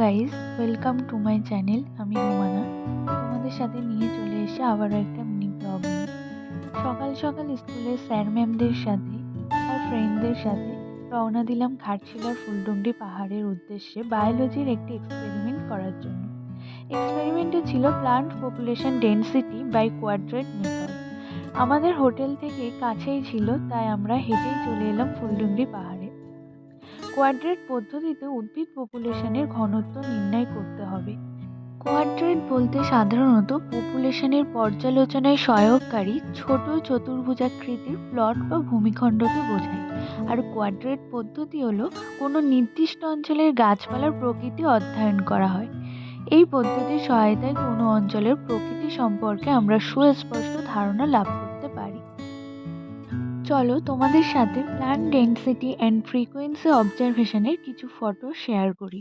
Guys, welcome to my channel. আমি রোমানা তোমাদের সাথে নিয়ে চলে এসে আবারও একটা মিনি ব্লগ নিয়ে। সকাল সকাল স্কুলের স্যার ম্যামদের সাথে আর ফ্রেন্ডদের সাথে রওনা দিলাম ঘাটশিলার ফুলডুংরি পাহাড়ের উদ্দেশ্যে বায়োলজির একটি এক্সপেরিমেন্ট করার জন্য। এক্সপেরিমেন্টে ছিল plant population density by quadrat method. আমাদের হোটেল থেকে কাছেই ছিল, তাই আমরা হেঁটেই চলে এলাম ফুলডুংরি পাহাড়ে। কোয়াড্রেট পদ্ধতিতে উদ্ভিদ পপুলেশনের ঘনত্ব নির্ণয় করতে হবে। কোয়াড্রেট বলতে সাধারণত পপুলেশনের পর্যালোচনায় সহায়ককারী ছোট চতুর্ভুজাকৃতির প্লট বা ভূমিখণ্ডকে বোঝায়। আর কোয়াড্রেট পদ্ধতি হলো কোনো নির্দিষ্ট অঞ্চলের গাছপালার প্রকৃতি অধ্যয়ন করা হয়। এই পদ্ধতির সহায়তায় কোনো অঞ্চলের প্রকৃতি সম্পর্কে আমরা সুস্পষ্ট ধারণা লাভ করতে পারি। চলো তোমাদের সাথে প্ল্যান্ট ডেন্সিটি অ্যান্ড ফ্রিকোয়েন্সি অবজারভেশনের কিছু ফটো শেয়ার করি।